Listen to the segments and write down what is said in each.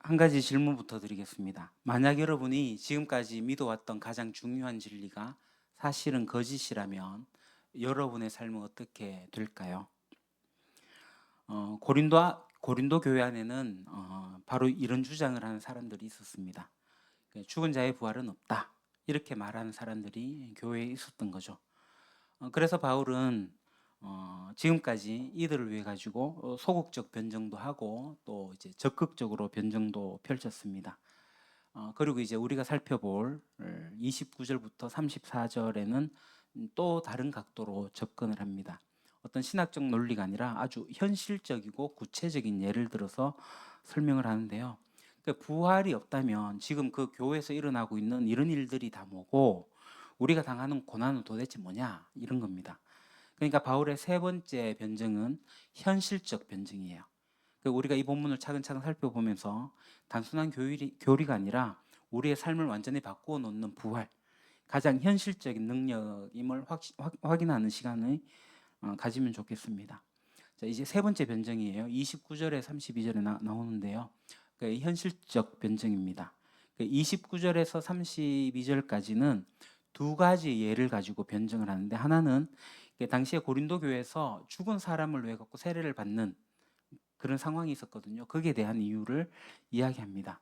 한 가지 질문부터 드리겠습니다. 만약 여러분이 지금까지 믿어왔던 가장 중요한 진리가 사실은 거짓이라면 여러분의 삶은 어떻게 될까요? 고린도 교회 안에는 바로 이런 주장을 하는 사람들이 있었습니다. 죽은 자의 부활은 없다. 이렇게 말하는 사람들이 교회에 있었던 거죠. 그래서 바울은 지금까지 이들을 위해 가지고 소극적 변증도 하고 또 이제 적극적으로 변증도 펼쳤습니다. 그리고 이제 우리가 살펴볼 29절부터 34절에는 또 다른 각도로 접근을 합니다. 어떤 신학적 논리가 아니라 아주 현실적이고 구체적인 예를 들어서 설명을 하는데요. 부활이 없다면 지금 그 교회에서 일어나고 있는 이런 일들이 다 뭐고 우리가 당하는 고난은 도대체 뭐냐 이런 겁니다. 그러니까 바울의 세 번째 변증은 현실적 변증이에요. 우리가 이 본문을 차근차근 살펴보면서 단순한 교리가 아니라 우리의 삶을 완전히 바꾸어 놓는 부활, 가장 현실적인 능력임을 확인하는 시간을 가지면 좋겠습니다. 자, 이제 세 번째 변증이에요. 29절에 32절에 나오는데요. 현실적 변증입니다. 29절에서 32절까지는 두 가지 예를 가지고 변증을 하는데, 하나는 당시에 고린도 교회에서 죽은 사람을 위해 갖고 세례를 받는 그런 상황이 있었거든요. 거기에 대한 이유를 이야기합니다.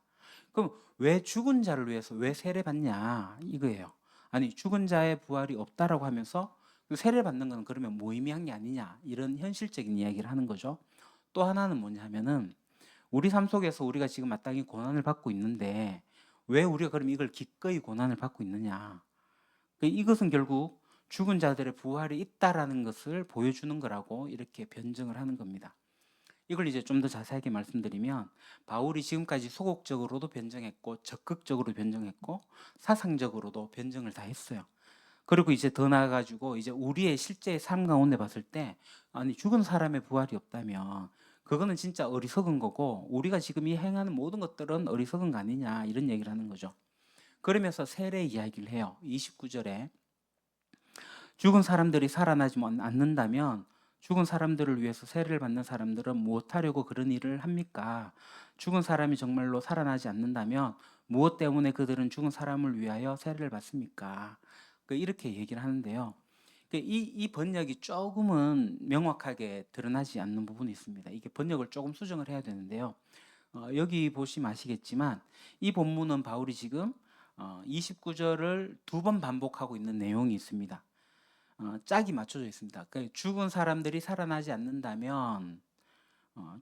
그럼 왜 죽은 자를 위해서 왜 세례 받냐 이거예요. 아니 죽은 자의 부활이 없다라고 하면서 세례 받는 건 그러면 무의미한 게 아니냐 이런 현실적인 이야기를 하는 거죠. 또 하나는 뭐냐면은 우리 삶 속에서 우리가 지금 마땅히 고난을 받고 있는데 왜 우리가 그럼 이걸 기꺼이 고난을 받고 있느냐. 이것은 결국 죽은 자들의 부활이 있다라는 것을 보여주는 거라고 이렇게 변증을 하는 겁니다. 이걸 이제 좀 더 자세하게 말씀드리면 바울이 지금까지 소극적으로도 변증했고 적극적으로 변증했고 사상적으로도 변증을 다 했어요. 그리고 이제 더 나아가지고 이제 우리의 실제 삶 가운데 봤을 때 아니 죽은 사람의 부활이 없다면 그거는 진짜 어리석은 거고 우리가 지금 이 행하는 모든 것들은 어리석은 거 아니냐 이런 얘기를 하는 거죠. 그러면서 세례 이야기를 해요. 29절에 죽은 사람들이 살아나지 않는다면 죽은 사람들을 위해서 세례를 받는 사람들은 무엇하려고 그런 일을 합니까? 죽은 사람이 정말로 살아나지 않는다면 무엇 때문에 그들은 죽은 사람을 위하여 세례를 받습니까? 이렇게 얘기를 하는데요. 이 번역이 조금은 명확하게 드러나지 않는 부분이 있습니다. 이게 번역을 조금 수정을 해야 되는데요. 여기 보시면 아시겠지만 이 본문은 바울이 지금 29절을 두 번 반복하고 있는 내용이 있습니다. 짝이 맞춰져 있습니다. 그러니까 죽은 사람들이 살아나지 않는다면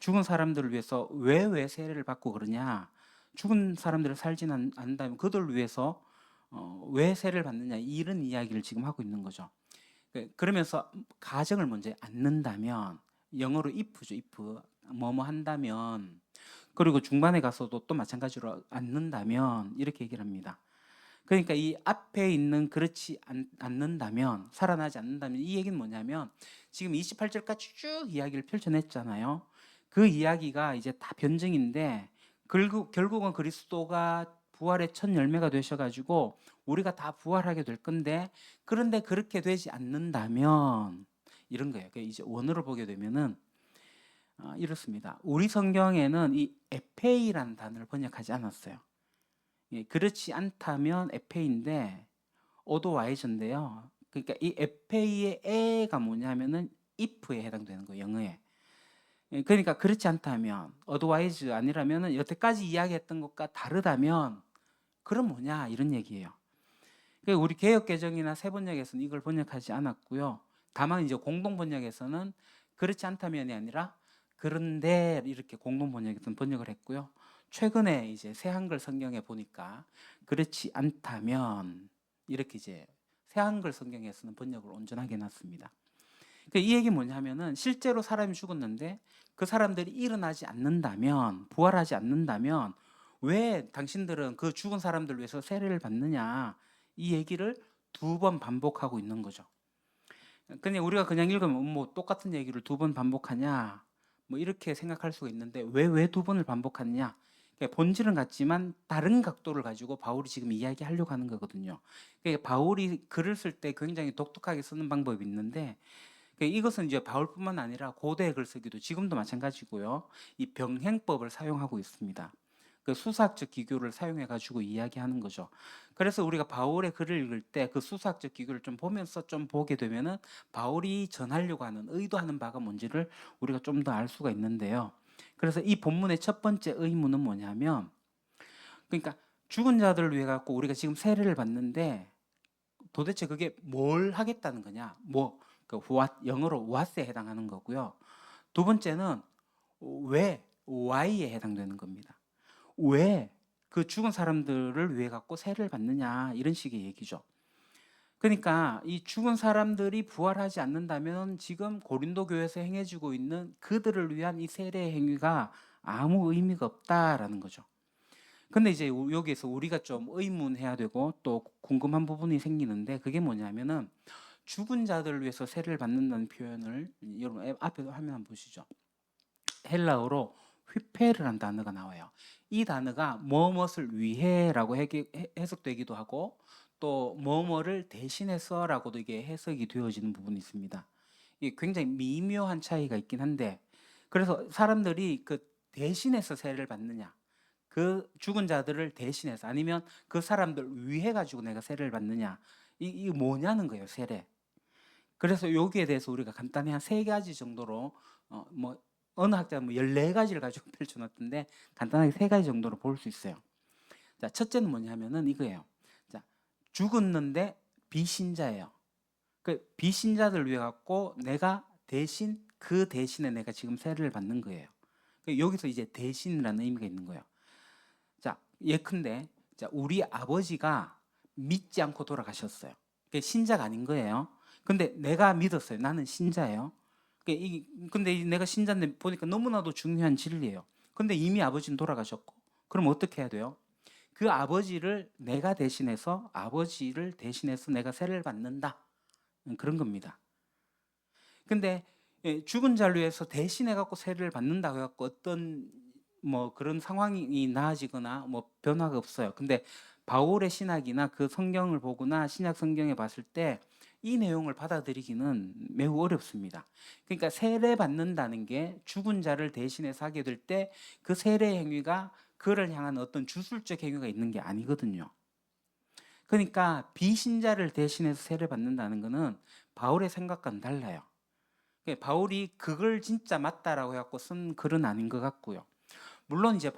죽은 사람들을 위해서 왜 세례를 받고 그러냐? 죽은 사람들을 살지는 않는다면 그들을 위해서 왜 세례를 받느냐? 이런 이야기를 지금 하고 있는 거죠. 그러면서 가정을 먼저 않는다면 영어로 if죠, if 뭐뭐 한다면 그리고 중반에 가서도 또 마찬가지로 않는다면 이렇게 얘기를 합니다. 그러니까 이 앞에 있는 그렇지 않는다면 살아나지 않는다면 이 얘기는 뭐냐면 지금 28절까지 쭉 이야기를 펼쳐냈잖아요. 그 이야기가 이제 다 변증인데 결국은 그리스도가 부활의 첫 열매가 되셔가지고 우리가 다 부활하게 될 건데 그런데 그렇게 되지 않는다면 이런 거예요. 이제 원어를 보게 되면은 이렇습니다. 우리 성경에는 이 에페이라는 단어를 번역하지 않았어요. 그렇지 않다면 에페인데 오도와이즈인데요. 그러니까 이 에페이의 에가 뭐냐면은 if에 해당되는 거예요. 영어에. 그러니까 그렇지 않다면 otherwise 아니라면은 여태까지 이야기했던 것과 다르다면 그럼 뭐냐 이런 얘기예요. 그러니까 우리 개역 개정이나 세번역에서는 이걸 번역하지 않았고요. 다만 이제 공동 번역에서는 그렇지 않다면이 아니라 그런데 이렇게 공동 번역에서는 번역을 했고요. 최근에 이제 새 한글 성경에 보니까 그렇지 않다면 이렇게 이제 새 한글 성경에서는 번역을 온전하게 해놨습니다. 그러니까 이 얘기 뭐냐면은 실제로 사람이 죽었는데 그 사람들이 일어나지 않는다면 부활하지 않는다면 왜 당신들은 그 죽은 사람들 위해서 세례를 받느냐 이 얘기를 두 번 반복하고 있는 거죠. 그냥 우리가 그냥 읽으면 뭐 똑같은 얘기를 두 번 반복하냐 뭐 이렇게 생각할 수가 있는데 왜 두 번을 반복하느냐 그러니까 본질은 같지만 다른 각도를 가지고 바울이 지금 이야기하려고 하는 거거든요. 그러니까 바울이 글을 쓸 때 굉장히 독특하게 쓰는 방법이 있는데 이것은 이제 바울뿐만 아니라 고대 글쓰기도 지금도 마찬가지고요. 이 병행법을 사용하고 있습니다. 그 수사학적 기교를 사용해 가지고 이야기하는 거죠. 그래서 우리가 바울의 글을 읽을 때 그 수사학적 기교를 좀 보면서 좀 보게 되면은 바울이 전하려고 하는 의도하는 바가 뭔지를 우리가 좀 더 알 수가 있는데요. 그래서 이 본문의 첫 번째 의문은 뭐냐면, 그러니까 죽은 자들을 위해 갖고 우리가 지금 세례를 받는데 도대체 그게 뭘 하겠다는 거냐? 그 what, 영어로 what에 해당하는 거고요. 두 번째는 왜, why에 해당되는 겁니다. 왜 그 죽은 사람들을 위해 갖고 세례를 받느냐, 이런 식의 얘기죠. 그러니까 이 죽은 사람들이 부활하지 않는다면 지금 고린도 교회에서 행해지고 있는 그들을 위한 이 세례 행위가 아무 의미가 없다라는 거죠. 근데 이제 여기에서 우리가 좀 의문해야 되고 또 궁금한 부분이 생기는데, 그게 뭐냐면은 죽은 자들을 위해서 세례를 받는다는 표현을 여러분 앞에 화면 한번 보시죠. 헬라어로 휘페르라는 단어가 나와요. 이 단어가 뭐뭇을 위해라고 해석되기도 하고 또 뭐뭐를 대신해서라고도 이게 해석이 되어지는 부분이 있습니다. 이게 굉장히 미묘한 차이가 있긴 한데, 그래서 사람들이 그 대신해서 세례를 받느냐, 그 죽은 자들을 대신해서, 아니면 그 사람들 위해 가지고 내가 세례를 받느냐, 이게 뭐냐는 거예요, 세례. 그래서 여기에 대해서 우리가 간단히 한 3가지 정도로 어느 학자는 14가지를 가지고 펼쳐놨던데 간단하게 3가지 정도로 볼 수 있어요. 자, 첫째는 뭐냐면은 이거예요. 자, 죽었는데 비신자예요. 그 비신자들 위해 갖고 내가 대신, 그 대신에 내가 지금 세례를 받는 거예요. 여기서 이제 대신이라는 의미가 있는 거예요. 자, 예컨대 자, 우리 아버지가 믿지 않고 돌아가셨어요. 신자가 아닌 거예요. 근데 내가 믿었어요. 나는 신자예요. 근데 내가 신자인데 보니까 너무나도 중요한 진리예요. 근데 이미 아버지는 돌아가셨고, 그럼 어떻게 해야 돼요? 그 아버지를 내가 대신해서, 아버지를 대신해서 내가 세례를 받는다, 그런 겁니다. 근데 죽은 자를 위해서 대신해 갖고 세례를 받는다고 해 갖고 어떤 그런 상황이 나아지거나 변화가 없어요. 근데 바울의 신학이나 그 성경을 보거나 신약 성경에 봤을 때 이 내용을 받아들이기는 매우 어렵습니다. 그러니까 세례 받는다는 게 죽은 자를 대신해서 하게 될 때 그 세례 행위가 그를 향한 어떤 주술적 행위가 있는 게 아니거든요. 그러니까 비신자를 대신해서 세례 받는다는 것은 바울의 생각과는 달라요. 바울이 그걸 진짜 맞다라고 해갖고 쓴 글은 아닌 것 같고요. 물론 이제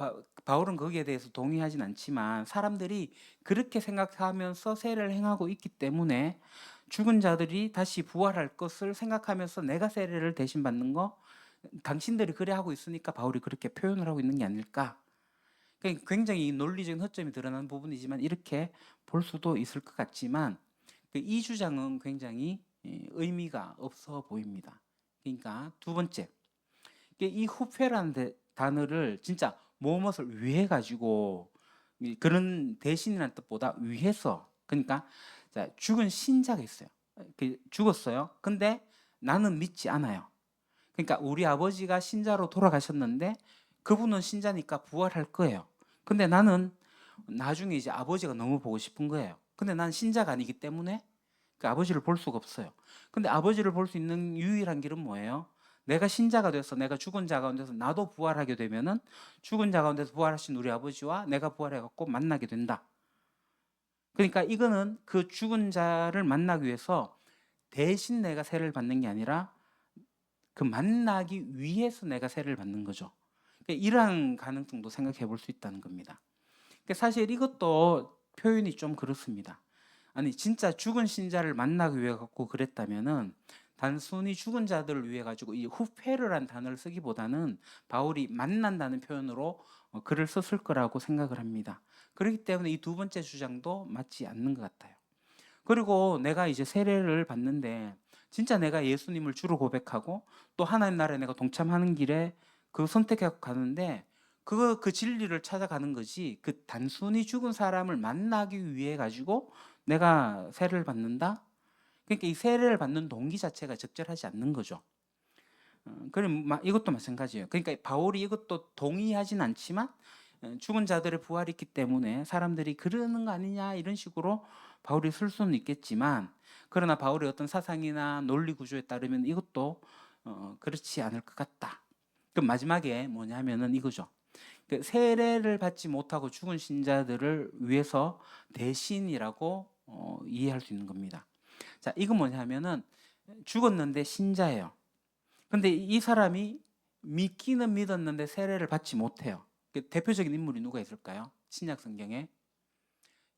바울은 거기에 대해서 동의하진 않지만 사람들이 그렇게 생각하면서 세례를 행하고 있기 때문에 죽은 자들이 다시 부활할 것을 생각하면서 내가 세례를 대신 받는 거, 당신들이 그래 하고 있으니까 바울이 그렇게 표현을 하고 있는 게 아닐까. 굉장히 논리적인 허점이 드러나는 부분이지만 이렇게 볼 수도 있을 것 같지만 이 주장은 굉장히 의미가 없어 보입니다. 그러니까 두 번째, 이 후페라는 단어를 진짜 무엇을 위해 가지고, 그런 대신이라는 뜻보다 위해서, 그러니까 자, 죽은 신자가 있어요. 죽었어요. 근데 나는 믿지 않아요. 그러니까 우리 아버지가 신자로 돌아가셨는데 그분은 신자니까 부활할 거예요. 근데 나는 나중에 이제 아버지가 너무 보고 싶은 거예요. 근데 난 신자가 아니기 때문에 그 아버지를 볼 수가 없어요. 근데 아버지를 볼 수 있는 유일한 길은 뭐예요? 내가 신자가 돼서 내가 죽은 자 가운데서 나도 부활하게 되면은 죽은 자 가운데서 부활하신 우리 아버지와 내가 부활해 갖고 만나게 된다. 그러니까 이거는 그 죽은 자를 만나기 위해서 대신 내가 세례를 받는 게 아니라 그 만나기 위해서 내가 세례를 받는 거죠. 이러한 가능성도 생각해 볼 수 있다는 겁니다. 사실 이것도 표현이 좀 그렇습니다. 아니 진짜 죽은 신자를 만나기 위해 갖고 그랬다면은 단순히 죽은 자들을 위해 가지고 이 후페르란 단어를 쓰기보다는 바울이 만난다는 표현으로 글을 썼을 거라고 생각을 합니다. 그렇기 때문에 이 두 번째 주장도 맞지 않는 것 같아요. 그리고 내가 이제 세례를 받는데 진짜 내가 예수님을 주로 고백하고 또 하나님 나라에 내가 동참하는 길에 그 선택해 가는데 그 진리를 찾아가는 거지, 그 단순히 죽은 사람을 만나기 위해 가지고 내가 세례를 받는다? 그러니까 이 세례를 받는 동기 자체가 적절하지 않는 거죠. 그럼 이것도 마찬가지예요. 그러니까 바울이 이것도 동의하진 않지만 죽은 자들의 부활이 있기 때문에 사람들이 그러는 거 아니냐 이런 식으로 바울이 쓸 수는 있겠지만, 그러나 바울의 어떤 사상이나 논리 구조에 따르면 이것도 그렇지 않을 것 같다. 그럼 마지막에 뭐냐면은 이거죠. 그 세례를 받지 못하고 죽은 신자들을 위해서 대신이라고 이해할 수 있는 겁니다. 자, 이건 뭐냐면은 죽었는데 신자예요. 근데 이 사람이 믿기는 믿었는데 세례를 받지 못해요. 그 대표적인 인물이 누가 있을까요? 신약 성경에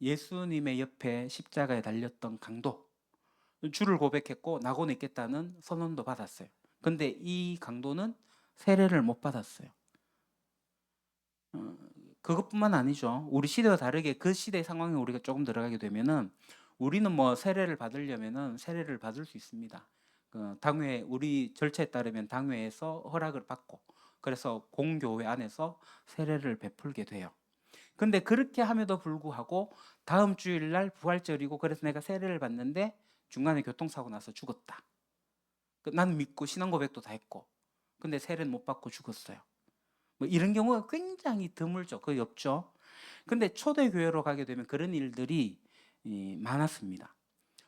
예수님의 옆에 십자가에 달렸던 강도, 주를 고백했고 낙원에 있겠다는 선언도 받았어요. 근데 이 강도는 세례를 못 받았어요. 그것뿐만 아니죠. 우리 시대와 다르게 그 시대 상황에 우리가 조금 들어가게 되면은 우리는 뭐 세례를 받으려면은 세례를 받을 수 있습니다. 당회 우리 절차에 따르면 당회에서 허락을 받고 그래서 공교회 안에서 세례를 베풀게 돼요. 근데 그렇게 함에도 불구하고 다음 주일날 부활절이고 그래서 내가 세례를 받는데 중간에 교통사고 나서 죽었다. 나는 믿고 신앙 고백도 다 했고 근데 세례는 못 받고 죽었어요. 뭐 이런 경우가 굉장히 드물죠. 거의 없죠. 근데 초대교회로 가게 되면 그런 일들이 많았습니다.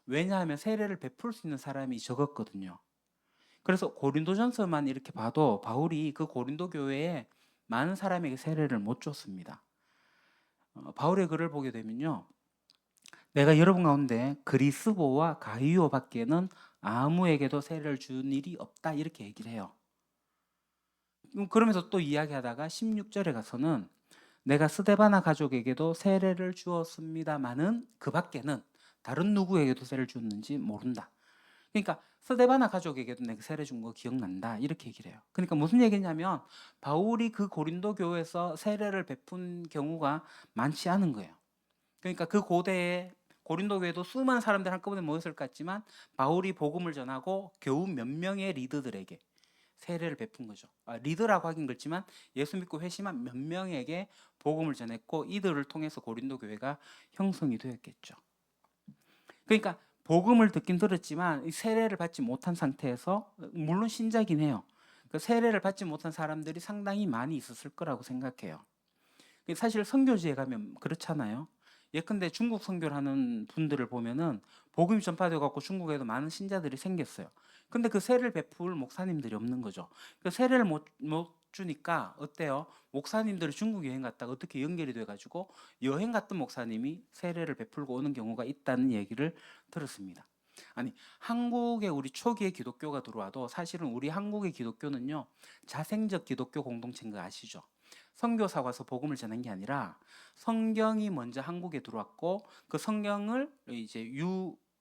왜냐하면 세례를 베풀 수 있는 사람이 적었거든요. 그래서 고린도전서만 이렇게 봐도 바울이 그 고린도 교회에 많은 사람에게 세례를 못 줬습니다. 바울의 글을 보게 되면요. 내가 여러분 가운데 그리스보와 가이오 밖에는 아무에게도 세례를 준 일이 없다 이렇게 얘기를 해요. 그러면서 또 이야기하다가 16절에 가서는 내가 스데바나 가족에게도 세례를 주었습니다마는 그 밖에는 다른 누구에게도 세례를 줬는지 모른다. 그러니까 스데바나 가족에게도 내가 세례 준 거 기억난다 이렇게 얘기를 해요. 그러니까 무슨 얘기냐면 바울이 그 고린도 교회에서 세례를 베푼 경우가 많지 않은 거예요. 그러니까 그 고대에 고린도 교회도 수많은 사람들 한꺼번에 모였을 것 같지만 바울이 복음을 전하고 겨우 몇 명의 리더들에게 세례를 베푼 거죠. 리더라고 하긴 그렇지만 예수 믿고 회심한 몇 명에게 복음을 전했고 이들을 통해서 고린도 교회가 형성이 되었겠죠. 그러니까 복음을 듣긴 들었지만 세례를 받지 못한 상태에서 물론 신자긴 해요. 그 세례를 받지 못한 사람들이 상당히 많이 있었을 거라고 생각해요. 사실 선교지에 가면 그렇잖아요. 예컨대 중국 선교를 하는 분들을 보면은 복음이 전파되어 갖고 중국에도 많은 신자들이 생겼어요. 근데 그 세례를 베풀 목사님들이 없는 거죠. 그 세례를 못 주니까 어때요? 목사님들이 중국 여행 갔다가 어떻게 연결이 돼가지고 여행 갔던 목사님이 세례를 베풀고 오는 경우가 있다는 얘기를 들었습니다. 아니 한국에 우리 초기에 기독교가 들어와도 사실은 우리 한국의 기독교는요 자생적 기독교 공동체인 거 아시죠? 선교사 와서 복음을 전한 게 아니라 성경이 먼저 한국에 들어왔고 그 성경을 이제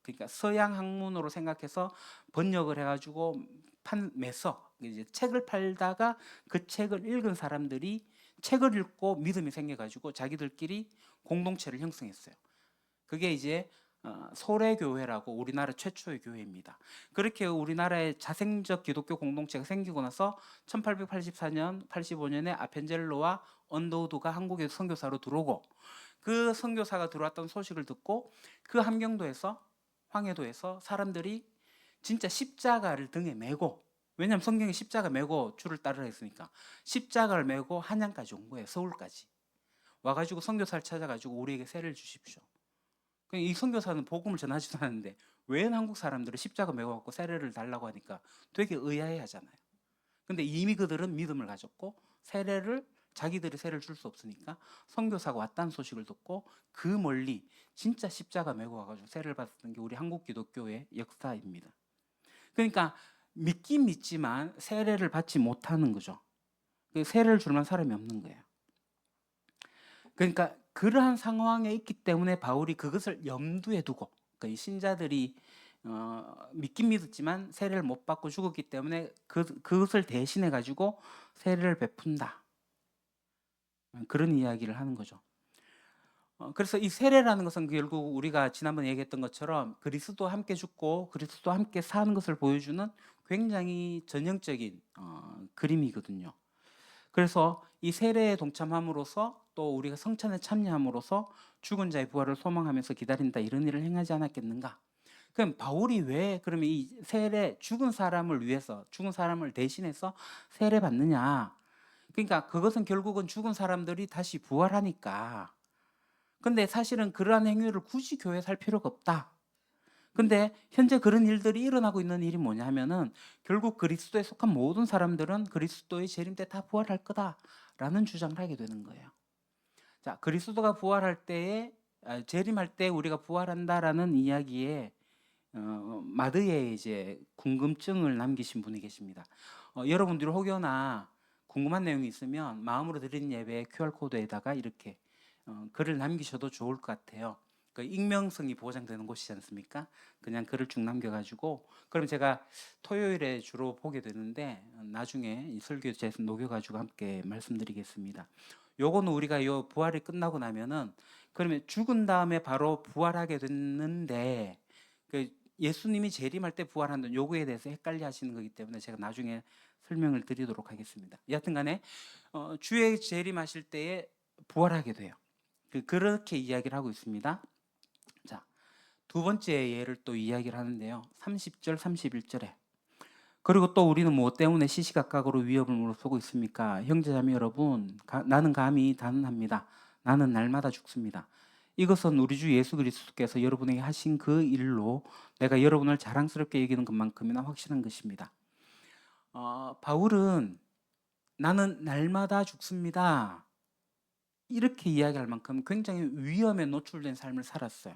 그러니까 서양 학문으로 생각해서 번역을 해가지고 매서 이제 책을 팔다가 그 책을 읽은 사람들이 책을 읽고 믿음이 생겨가지고 자기들끼리 공동체를 형성했어요. 그게 이제 소래교회라고 우리나라 최초의 교회입니다. 그렇게 우리나라의 자생적 기독교 공동체가 생기고 나서 1884년, 85년에 아펜젤로와 언더우드가 한국에 선교사로 들어오고 그 선교사가 들어왔던 소식을 듣고 그 함경도에서 황해도에서 사람들이 진짜 십자가를 등에 메고 왜냐하면 성경에 십자가 메고 주를 따르라 했으니까 십자가를 메고 한양까지 온 거예요. 서울까지 와가지고 선교사를 찾아가지고 우리에게 세례를 주십시오. 이 선교사는 복음을 전하지도 않는데 왜 한국 사람들은 십자가 메고 갖고 세례를 달라고 하니까 되게 의아해 하잖아요. 근데 이미 그들은 믿음을 가졌고 세례를 자기들이 세례를 줄 수 없으니까 선교사가 왔다는 소식을 듣고 그 멀리 진짜 십자가 메고 와가지고 세례를 받았던 게 우리 한국 기독교의 역사입니다. 그러니까 믿긴 믿지만 세례를 받지 못하는 거죠. 세례를 줄 만한 사람이 없는 거예요. 그러니까 그러한 상황에 있기 때문에 바울이 그것을 염두에 두고 그러니까 이 신자들이 믿긴 믿었지만 세례를 못 받고 죽었기 때문에 그것을 대신해 가지고 세례를 베푼다. 그런 이야기를 하는 거죠. 그래서 이 세례라는 것은 결국 우리가 지난번에 얘기했던 것처럼 그리스도와 함께 죽고 그리스도와 함께 사는 것을 보여주는 굉장히 전형적인 그림이거든요. 그래서 이 세례에 동참함으로써 또 우리가 성찬에 참여함으로써 죽은 자의 부활을 소망하면서 기다린다 이런 일을 행하지 않았겠는가? 그럼 바울이 왜 그러면 이 세례 죽은 사람을 위해서 죽은 사람을 대신해서 세례 받느냐? 그러니까 그것은 결국은 죽은 사람들이 다시 부활하니까. 근데 사실은 그러한 행위를 굳이 교회에서 할 필요가 없다. 근데 현재 그런 일들이 일어나고 있는 일이 뭐냐 하면은 결국 그리스도에 속한 모든 사람들은 그리스도의 재림 때 다 부활할 거다 라는 주장을 하게 되는 거예요. 자, 그리스도가 부활할 때에 재림할 때 우리가 부활한다라는 이야기에 마드에 이제 궁금증을 남기신 분이 계십니다. 여러분들이 혹여나 궁금한 내용이 있으면 마음으로 드리는 예배 QR코드에다가 이렇게 글을 남기셔도 좋을 것 같아요. 그 익명성이 보장되는 곳이지 않습니까? 그냥 글을 쭉 남겨가지고 그럼 제가 토요일에 주로 보게 되는데 나중에 이 설교에 제가 녹여가지고 함께 말씀드리겠습니다. 요거는 우리가 요 부활이 끝나고 나면은 그러면 죽은 다음에 바로 부활하게 됐는데 그 예수님이 재림할 때 부활한다는 요구에 대해서 헷갈려 하시는 거기 때문에 제가 나중에 설명을 드리도록 하겠습니다. 여하튼간에 주의 재림하실 때에 부활하게 돼요. 그렇게 이야기를 하고 있습니다. 자, 두 번째 예를 또 이야기를 하는데요. 30절, 31절에 그리고 또 우리는 뭐 때문에 시시각각으로 위협을 무릅쓰고 있습니까? 형제자매 여러분, 나는 감히 단언합니다. 나는 날마다 죽습니다. 이것은 우리 주 예수 그리스도께서 여러분에게 하신 그 일로 내가 여러분을 자랑스럽게 여기는 것만큼이나 확실한 것입니다. 바울은 나는 날마다 죽습니다. 이렇게 이야기할 만큼 굉장히 위험에 노출된 삶을 살았어요.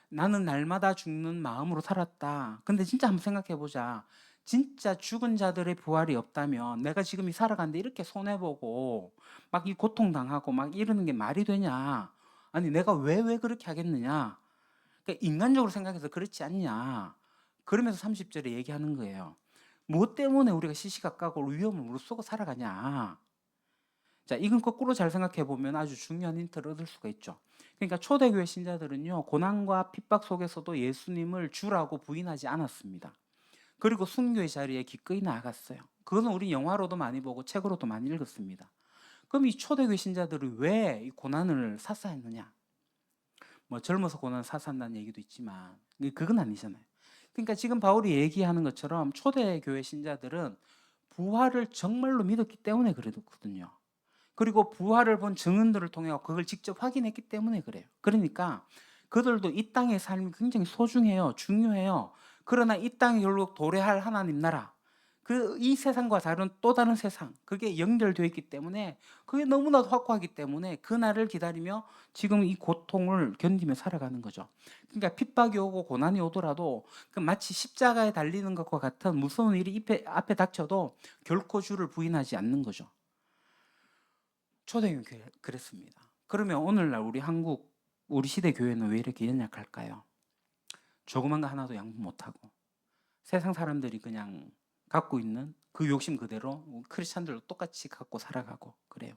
나는 날마다 죽는 마음으로 살았다. 근데 진짜 한번 생각해 보자. 진짜 죽은 자들의 부활이 없다면 내가 지금 이 살아가는데 이렇게 손해보고 막 이 고통당하고 막 이러는 게 말이 되냐? 아니 내가 왜 그렇게 하겠느냐? 그러니까 인간적으로 생각해서 그렇지 않냐? 그러면서 30절에 얘기하는 거예요. 무엇 때문에 우리가 시시각각으로 위험을 무릅쓰고 살아가냐? 자, 이건 거꾸로 잘 생각해 보면 아주 중요한 힌트를 얻을 수가 있죠. 그러니까 초대교회 신자들은요, 고난과 핍박 속에서도 예수님을 주라고 부인하지 않았습니다. 그리고 순교의 자리에 기꺼이 나아갔어요. 그것은 우리 영화로도 많이 보고 책으로도 많이 읽었습니다. 그럼 이 초대교회 신자들이 왜 이 고난을 사사했느냐? 뭐 젊어서 고난을 사사한다는 얘기도 있지만 그건 아니잖아요. 그러니까 지금 바울이 얘기하는 것처럼 초대교회 신자들은 부활을 정말로 믿었기 때문에 그랬거든요. 그리고 부활을 본 증언들을 통해 그걸 직접 확인했기 때문에 그래요. 그러니까 그들도 이 땅의 삶이 굉장히 소중해요. 중요해요. 그러나 이 땅에 결국 도래할 하나님 나라, 이 세상과 다른 또 다른 세상, 그게 연결되어 있기 때문에 그게 너무나도 확고하기 때문에 그 날을 기다리며 지금 이 고통을 견디며 살아가는 거죠. 그러니까 핍박이 오고 고난이 오더라도 그 마치 십자가에 달리는 것과 같은 무서운 일이 앞에 닥쳐도 결코 주를 부인하지 않는 거죠. 초대교회 그랬습니다. 그러면 오늘날 우리 한국, 우리 시대 교회는 왜 이렇게 연약할까요? 조그만 거 하나도 양보 못하고 세상 사람들이 그냥 갖고 있는 그 욕심 그대로 크리스찬들도 똑같이 갖고 살아가고 그래요.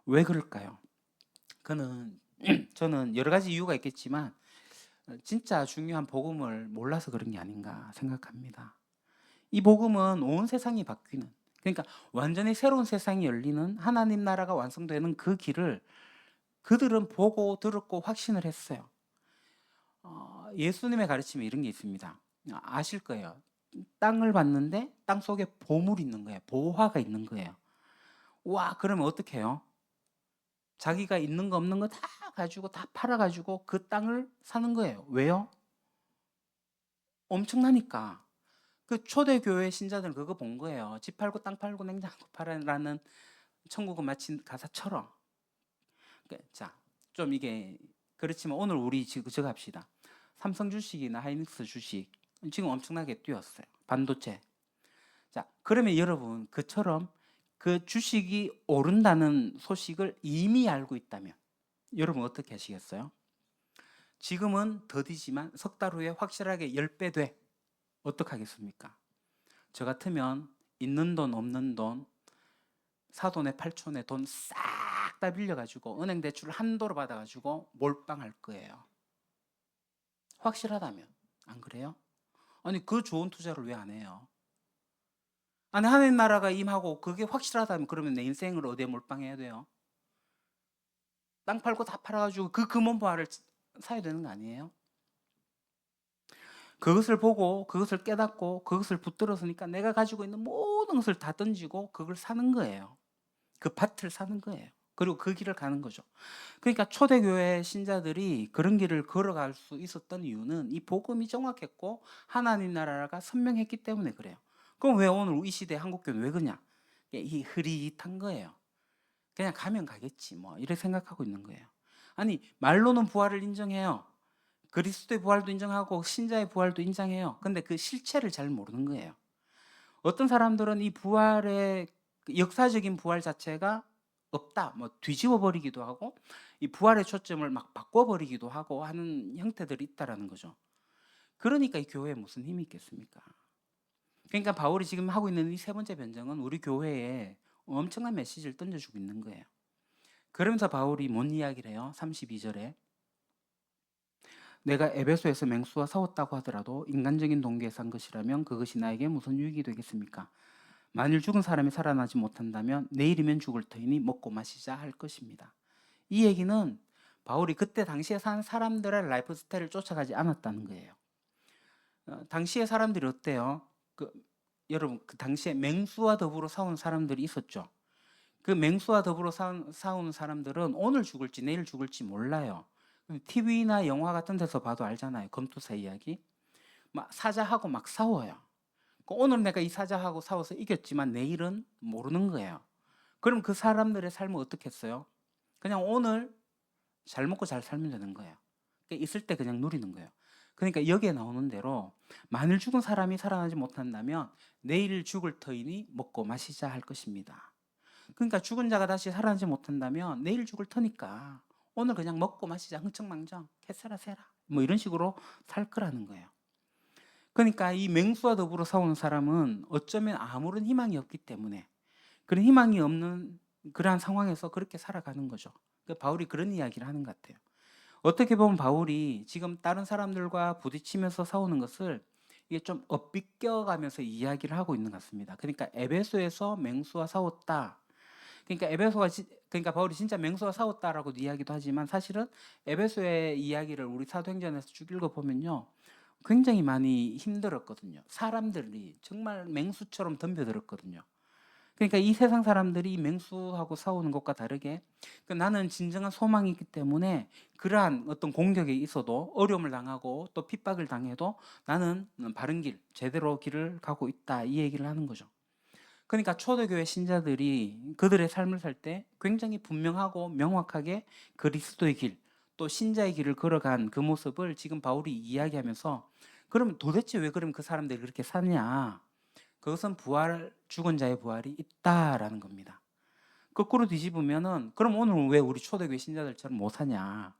왜 그럴까요? 그는 저는 여러 가지 이유가 있겠지만 진짜 중요한 복음을 몰라서 그런 게 아닌가 생각합니다. 이 복음은 온 세상이 바뀌는, 그러니까 완전히 새로운 세상이 열리는 하나님 나라가 완성되는 그 길을 그들은 보고 들었고 확신을 했어요. 예수님의 가르침에 이런 게 있습니다. 아실 거예요. 땅을 봤는데 땅 속에 보물이 있는 거예요. 보화가 있는 거예요. 와, 그러면 어떻게 해요? 자기가 있는 거 없는 거 다 가지고 다 팔아가지고 그 땅을 사는 거예요. 왜요? 엄청나니까. 그 초대교회 신자들은 그거 본 거예요. 집 팔고 땅 팔고 냉장고 팔아라는 천국은 마치 가사처럼. 자, 좀 이게 그렇지만 오늘 우리 지금 저거 합시다. 삼성 주식이나 하이닉스 주식 지금 엄청나게 뛰었어요. 반도체. 자, 그러면 여러분 그처럼 그 주식이 오른다는 소식을 이미 알고 있다면 여러분 어떻게 하시겠어요? 지금은 더디지만 석 달 후에 확실하게 10배 돼. 어떡하겠습니까? 저 같으면 있는 돈 없는 돈 사돈의 팔촌의 돈 싹 다 빌려가지고 은행 대출을 한도로 받아가지고 몰빵할 거예요. 확실하다면. 안 그래요? 아니 그 좋은 투자를 왜 안 해요? 아니 하나님 나라가 임하고 그게 확실하다면 그러면 내 인생을 어디에 몰빵해야 돼요? 땅 팔고 다 팔아가지고 그 금원부화를 사야 되는 거 아니에요? 그것을 보고 그것을 깨닫고 그것을 붙들었으니까 내가 가지고 있는 모든 것을 다 던지고 그걸 사는 거예요. 그 밭을 사는 거예요. 그리고 그 길을 가는 거죠. 그러니까 초대교회 신자들이 그런 길을 걸어갈 수 있었던 이유는 이 복음이 정확했고 하나님 나라가 선명했기 때문에 그래요. 그럼 왜 오늘 이 시대 한국교회는 왜 그러냐? 이 흐릿한 거예요. 그냥 가면 가겠지 뭐 이렇게 생각하고 있는 거예요. 아니 말로는 부활을 인정해요. 그리스도의 부활도 인정하고 신자의 부활도 인정해요. 근데 그 실체를 잘 모르는 거예요. 어떤 사람들은 이 부활의 역사적인 부활 자체가 없다, 뭐 뒤집어 버리기도 하고 이 부활의 초점을 막 바꿔 버리기도 하고 하는 형태들이 있다라는 거죠. 그러니까 이 교회에 무슨 힘이 있겠습니까? 그러니까 바울이 지금 하고 있는 이 세 번째 변정은 우리 교회에 엄청난 메시지를 던져주고 있는 거예요. 그러면서 바울이 뭔 이야기를 해요? 32절에 내가 에베소에서 맹수와 싸웠다고 하더라도 인간적인 동기에서 한 것이라면 그것이 나에게 무슨 유익이 되겠습니까? 만일 죽은 사람이 살아나지 못한다면 내일이면 죽을 터이니 먹고 마시자 할 것입니다. 이 얘기는 바울이 그때 당시에 산 사람들의 라이프 스타일을 쫓아가지 않았다는 거예요. 당시에 사람들이 어때요? 여러분 그 당시에 맹수와 더불어 싸운 사람들이 있었죠. 그 맹수와 더불어 싸우는 사람들은 오늘 죽을지 내일 죽을지 몰라요. TV나 영화 같은 데서 봐도 알잖아요. 검투사 이야기. 막 사자하고 막 싸워요. 오늘 내가 이 사자하고 싸워서 이겼지만 내일은 모르는 거예요. 그럼 그 사람들의 삶은 어떻게 했어요? 그냥 오늘 잘 먹고 잘 살면 되는 거예요. 있을 때 그냥 누리는 거예요. 그러니까 여기에 나오는 대로 만일 죽은 사람이 살아나지 못한다면 내일 죽을 터이니 먹고 마시자 할 것입니다. 그러니까 죽은 자가 다시 살아나지 못한다면 내일 죽을 터니까 오늘 그냥 먹고 마시자 흥청망청 캐세라 세라 뭐 이런 식으로 살 거라는 거예요. 그러니까 이 맹수와 더불어 싸우는 사람은 어쩌면 아무런 희망이 없기 때문에 그런 희망이 없는 그러한 상황에서 그렇게 살아가는 거죠. 바울이 그런 이야기를 하는 것 같아요. 어떻게 보면 바울이 지금 다른 사람들과 부딪히면서 싸우는 것을 이게 좀 엇비껴가면서 이야기를 하고 있는 것 같습니다. 그러니까 에베소에서 맹수와 싸웠다. 그러니까 그러니까 바울이 진짜 맹수와 싸웠다라고 이야기도 하지만 사실은 에베소의 이야기를 우리 사도행전에서 쭉 읽어보면요. 굉장히 많이 힘들었거든요. 사람들이 정말 맹수처럼 덤벼들었거든요. 그러니까 이 세상 사람들이 맹수하고 싸우는 것과 다르게 나는 진정한 소망이 있기 때문에 그러한 어떤 공격에 있어도 어려움을 당하고 또 핍박을 당해도 나는 바른 길, 제대로 길을 가고 있다 이 얘기를 하는 거죠. 그러니까 초대교회 신자들이 그들의 삶을 살 때 굉장히 분명하고 명확하게 그리스도의 길, 또 신자의 길을 걸어간 그 모습을 지금 바울이 이야기하면서 그러면 도대체 왜 그럼 그 사람들이 그렇게 사냐? 그것은 죽은 자의 부활이 있다라는 겁니다. 거꾸로 뒤집으면은 그럼 오늘 왜 우리 초대교회 신자들처럼 못 사냐?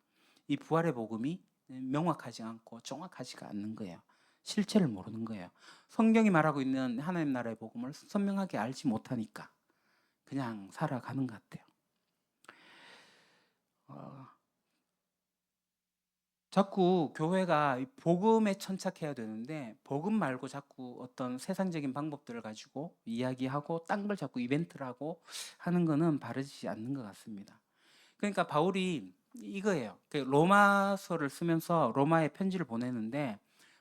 이 부활의 복음이 명확하지 않고 정확하지가 않는 거예요. 실체를 모르는 거예요. 성경이 말하고 있는 하나님 나라의 복음을 선명하게 알지 못하니까 그냥 살아가는 것 같아요. 자꾸 교회가 복음에 천착해야 되는데 복음 말고 자꾸 어떤 세상적인 방법들을 가지고 이야기하고 딴 걸 자꾸 이벤트를 하고 하는 거는 바르지 않는 것 같습니다. 그러니까 바울이 이거예요. 로마서를 쓰면서 로마에 편지를 보내는데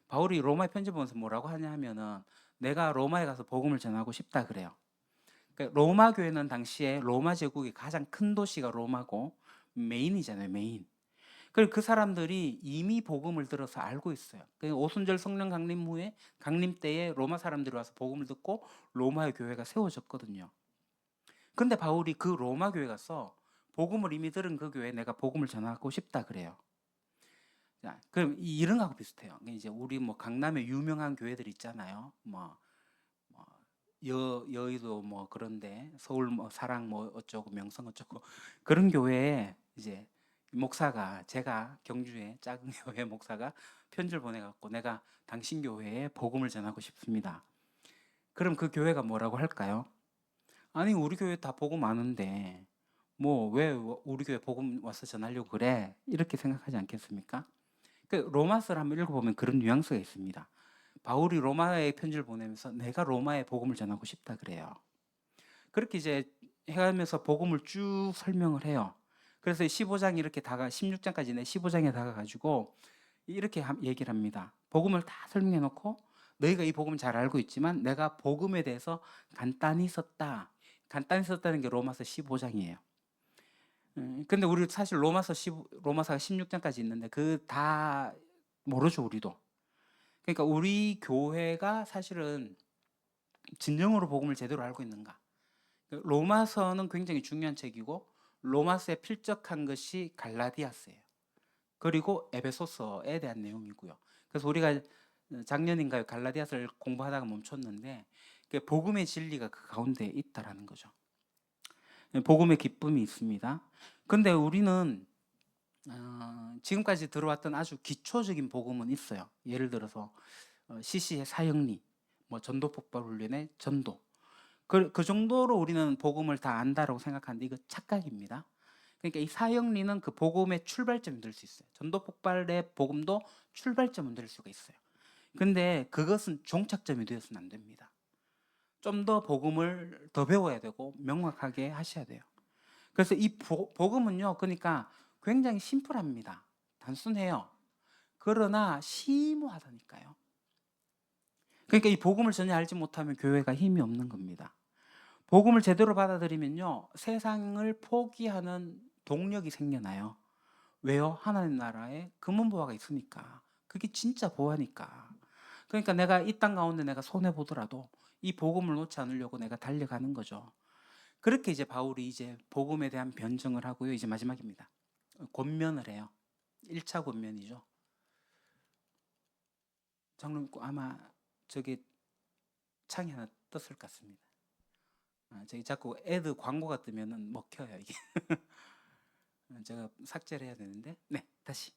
바울이 로마에 편지 보면서 뭐라고 하냐 하면은 내가 로마에 가서 복음을 전하고 싶다 그래요. 그러니까 로마 교회는 당시에 로마 제국의 가장 큰 도시가 로마고 메인이잖아요, 메인. 그리고 그 사람들이 이미 복음을 들어서 알고 있어요. 오순절 성령 강림 후에 강림 때에 로마 사람들이 와서 복음을 듣고 로마의 교회가 세워졌거든요. 근데 바울이 그 로마 교회 가서 복음을 이미 들은 그 교회에 내가 복음을 전하고 싶다 그래요. 자, 그럼 이런 거하고 비슷해요. 이제 우리 뭐 강남에 유명한 교회들 있잖아요. 뭐 여의도 뭐 그런데 서울 뭐 사랑 뭐 어쩌고 명성 어쩌고 그런 교회에 이제 목사가 제가 경주에 작은 교회 목사가 편지를 보내갖고 내가 당신 교회에 복음을 전하고 싶습니다. 그럼 그 교회가 뭐라고 할까요? 아니 우리 교회 다 복음 많은데 뭐 왜 우리 교회 복음 와서 전하려고 그래? 이렇게 생각하지 않겠습니까? 로마서를 한번 읽어보면 그런 뉘앙스가 있습니다. 바울이 로마에 편지를 보내면서 내가 로마에 복음을 전하고 싶다 그래요. 그렇게 이제 해가면서 복음을 쭉 설명을 해요. 그래서 15장 이렇게 16장까지 15장에 다가가지고 이렇게 얘기를 합니다. 복음을 다 설명해 놓고 너희가 이 복음을 잘 알고 있지만 내가 복음에 대해서 간단히 썼다. 간단히 썼다는 게 로마서 15장이에요. 근데 우리 사실 로마서가 16장까지 있는데 그 다 모르죠, 우리도. 그러니까 우리 교회가 사실은 진정으로 복음을 제대로 알고 있는가? 로마서는 굉장히 중요한 책이고 로마서에 필적한 것이 갈라디아서예요. 그리고 에베소서에 대한 내용이고요. 그래서 우리가 작년인가요? 갈라디아서를 공부하다가 멈췄는데 복음의 진리가 그 가운데 있다라는 거죠. 복음의 기쁨이 있습니다. 근데 우리는 지금까지 들어왔던 아주 기초적인 복음은 있어요. 예를 들어서 CC의 사형리, 뭐 전도 폭발 훈련의 전도. 그 정도로 우리는 복음을 다 안다라고 생각하는데 이거 착각입니다. 그러니까 이 사형리는 그 복음의 출발점이 될 수 있어요. 전도 폭발의 복음도 출발점은 될 수가 있어요. 근데 그것은 종착점이 되어서는 안 됩니다. 좀 더 복음을 더 배워야 되고 명확하게 하셔야 돼요. 그래서 이 복음은요, 그러니까 굉장히 심플합니다. 단순해요. 그러나 심오하다니까요. 그러니까 이 복음을 전혀 알지 못하면 교회가 힘이 없는 겁니다. 복음을 제대로 받아들이면요, 세상을 포기하는 동력이 생겨나요. 왜요? 하나님 나라에 금은보화가 있으니까. 그게 진짜 보화니까. 그러니까 내가 이 땅 가운데 내가 손해 보더라도 이 복음을 놓지 않으려고 내가 달려가는 거죠. 그렇게 이제 바울이 이제 복음에 대한 변증을 하고요. 이제 마지막입니다. 권면을 해요. 1차 권면이죠. 장로님 아마 저기 창이 하나 떴을 것 같습니다. 저기 자꾸 애드 광고가 뜨면은 먹혀요 이게. 제가 삭제를 해야 되는데. 네, 다시.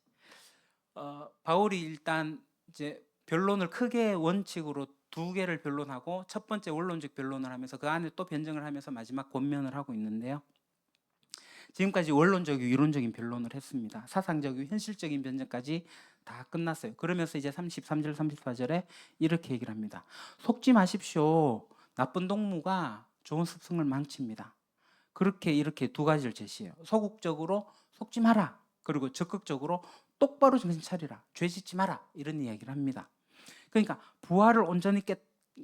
바울이 일단 이제 변론을 크게 원칙으로 두 개를 변론하고 첫 번째 원론적 변론을 하면서 그 안에 또 변증을 하면서 마지막 권면을 하고 있는데요. 지금까지 원론적이고 이론적인 변론을 했습니다. 사상적이고 현실적인 변증까지 다 끝났어요. 그러면서 이제 33절 34절에 이렇게 얘기를 합니다. 속지 마십시오. 나쁜 동무가 좋은 습성을 망칩니다. 그렇게 이렇게 두 가지를 제시해요. 소극적으로 속지 마라. 그리고 적극적으로 똑바로 정신 차리라. 죄 짓지 마라. 이런 이야기를 합니다. 그러니까 부활을 온전히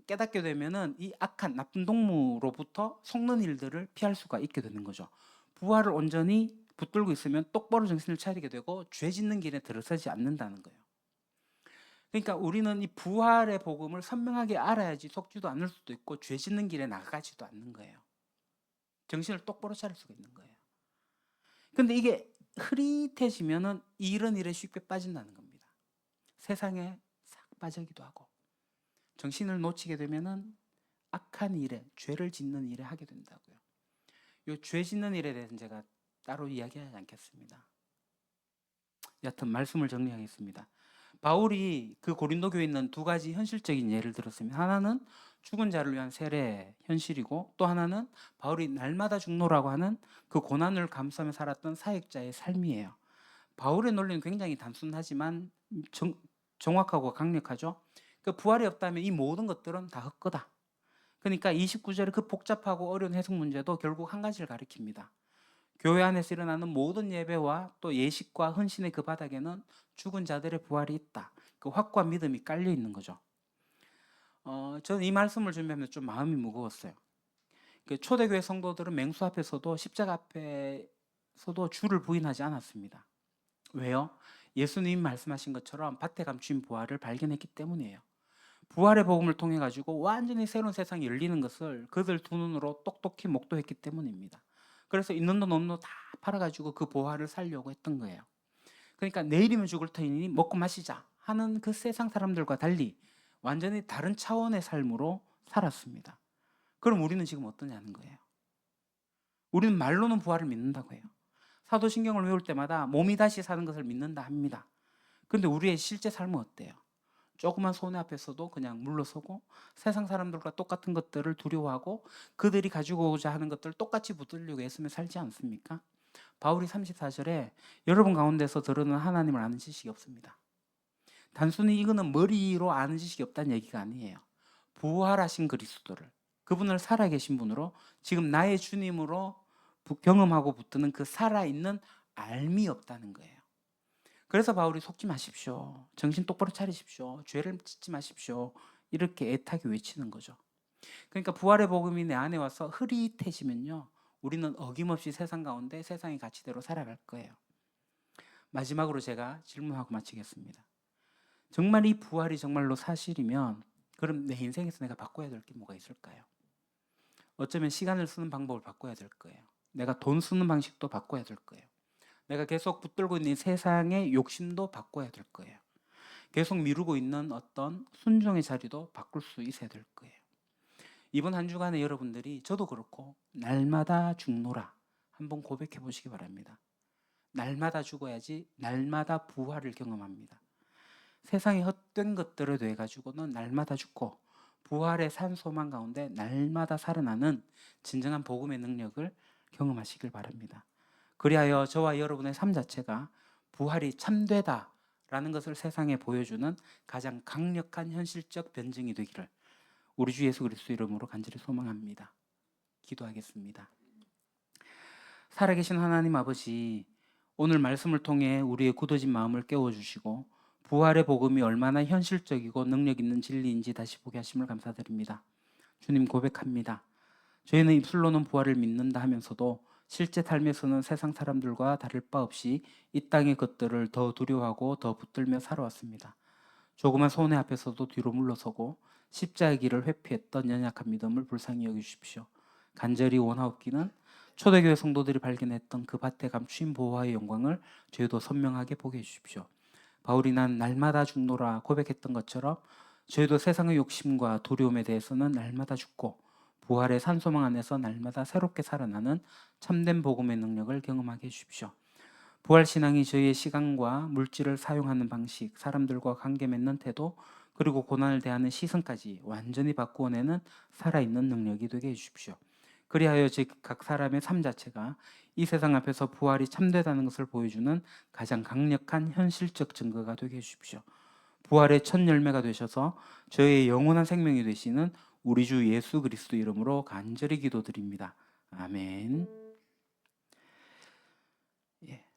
깨닫게 되면은 이 악한 나쁜 동무로부터 속는 일들을 피할 수가 있게 되는 거죠. 부활을 온전히 붙들고 있으면 똑바로 정신을 차리게 되고 죄 짓는 길에 들어서지 않는다는 거예요. 그러니까 우리는 이 부활의 복음을 선명하게 알아야지 속지도 않을 수도 있고 죄 짓는 길에 나가지도 않는 거예요. 정신을 똑바로 차릴 수가 있는 거예요. 근데 이게 흐릿해지면은 이런 일에 쉽게 빠진다는 겁니다. 세상에 싹 빠지기도 하고 정신을 놓치게 되면은 악한 일에, 죄를 짓는 일에 하게 된다고요. 이 죄 짓는 일에 대해서는 제가 따로 이야기하지 않겠습니다. 여하튼 말씀을 정리하겠습니다. 바울이 그 고린도 교회에 있는 두 가지 현실적인 예를 들었습니다. 하나는 죽은 자를 위한 세례 현실이고 또 하나는 바울이 날마다 죽노라고 하는 그 고난을 감수하며 살았던 사역자의 삶이에요. 바울의 논리는 굉장히 단순하지만 정확하고 강력하죠. 그 부활이 없다면 이 모든 것들은 다 헛거다. 그러니까 29절의 그 복잡하고 어려운 해석 문제도 결국 한 가지를 가리킵니다. 교회 안에서 일어나는 모든 예배와 또 예식과 헌신의 그 바닥에는 죽은 자들의 부활이 있다. 그 확고한 믿음이 깔려 있는 거죠. 저는 이 말씀을 준비하면서 좀 마음이 무거웠어요. 그 초대교회 성도들은 맹수 앞에서도 십자가 앞에서도 주를 부인하지 않았습니다. 왜요? 예수님 말씀하신 것처럼 밭에 감추인 부활을 발견했기 때문이에요. 부활의 복음을 통해 가지고 완전히 새로운 세상이 열리는 것을 그들 두 눈으로 똑똑히 목도했기 때문입니다. 그래서 있는 돈 없는 돈 다 팔아가지고 그 부활을 살려고 했던 거예요. 그러니까 내일이면 죽을 터이니 먹고 마시자 하는 그 세상 사람들과 달리 완전히 다른 차원의 삶으로 살았습니다. 그럼 우리는 지금 어떠냐는 거예요. 우리는 말로는 부활을 믿는다고 해요. 사도신경을 외울 때마다 몸이 다시 사는 것을 믿는다 합니다. 그런데 우리의 실제 삶은 어때요? 조그만 손해 앞에서도 그냥 물러서고 세상 사람들과 똑같은 것들을 두려워하고 그들이 가지고 오고자 하는 것들을 똑같이 붙들려고 애쓰며 살지 않습니까? 바울이 34절에 여러분 가운데서 들으는 하나님을 아는 지식이 없습니다. 단순히 이거는 머리로 아는 지식이 없다는 얘기가 아니에요. 부활하신 그리스도를, 그분을 살아계신 분으로 지금 나의 주님으로 경험하고 붙드는 그 살아있는 알미 없다는 거예요. 그래서 바울이 속지 마십시오. 정신 똑바로 차리십시오. 죄를 짓지 마십시오. 이렇게 애타게 외치는 거죠. 그러니까 부활의 복음이 내 안에 와서 흐릿해지면요, 우리는 어김없이 세상 가운데 세상의 가치대로 살아갈 거예요. 마지막으로 제가 질문하고 마치겠습니다. 정말 이 부활이 정말로 사실이면 그럼 내 인생에서 내가 바꿔야 될 게 뭐가 있을까요? 어쩌면 시간을 쓰는 방법을 바꿔야 될 거예요. 내가 돈 쓰는 방식도 바꿔야 될 거예요. 내가 계속 붙들고 있는 세상의 욕심도 바꿔야 될 거예요. 계속 미루고 있는 어떤 순종의 자리도 바꿀 수 있어야 될 거예요. 이번 한 주간에 여러분들이, 저도 그렇고 날마다 죽노라 한번 고백해 보시기 바랍니다. 날마다 죽어야지 날마다 부활을 경험합니다. 세상에 헛된 것들을 뇌 가지고는 날마다 죽고 부활의 산 소망 가운데 날마다 살아나는 진정한 복음의 능력을 경험하시길 바랍니다. 그리하여 저와 여러분의 삶 자체가 부활이 참되다라는 것을 세상에 보여주는 가장 강력한 현실적 변증이 되기를 우리 주 예수 그리스도 이름으로 간절히 소망합니다. 기도하겠습니다. 살아계신 하나님 아버지, 오늘 말씀을 통해 우리의 굳어진 마음을 깨워주시고 부활의 복음이 얼마나 현실적이고 능력 있는 진리인지 다시 보게 하심을 감사드립니다. 주님, 고백합니다. 저희는 입술로는 부활을 믿는다 하면서도 실제 삶에서는 세상 사람들과 다를 바 없이 이 땅의 것들을 더 두려워하고 더 붙들며 살아왔습니다. 조그만 손해 앞에서도 뒤로 물러서고 십자가의 길을 회피했던 연약한 믿음을 불쌍히 여기주십시오. 간절히 원하옵기는 초대교회 성도들이 발견했던 그 밭에 감추인 보화의 영광을 저희도 선명하게 보게 해주십시오. 바울이 난 날마다 죽노라 고백했던 것처럼 저희도 세상의 욕심과 두려움에 대해서는 날마다 죽고 부활의 산소망 안에서 날마다 새롭게 살아나는 참된 복음의 능력을 경험하게 해주십시오. 부활신앙이 저희의 시간과 물질을 사용하는 방식, 사람들과 관계 맺는 태도, 그리고 고난을 대하는 시선까지 완전히 바꾸어내는 살아있는 능력이 되게 해주십시오. 그리하여 각 사람의 삶 자체가 이 세상 앞에서 부활이 참되다는 것을 보여주는 가장 강력한 현실적 증거가 되게 해주십시오. 부활의 첫 열매가 되셔서 저희의 영원한 생명이 되시는 우리 주 예수 그리스도 이름으로 간절히 기도드립니다. 아멘. 예.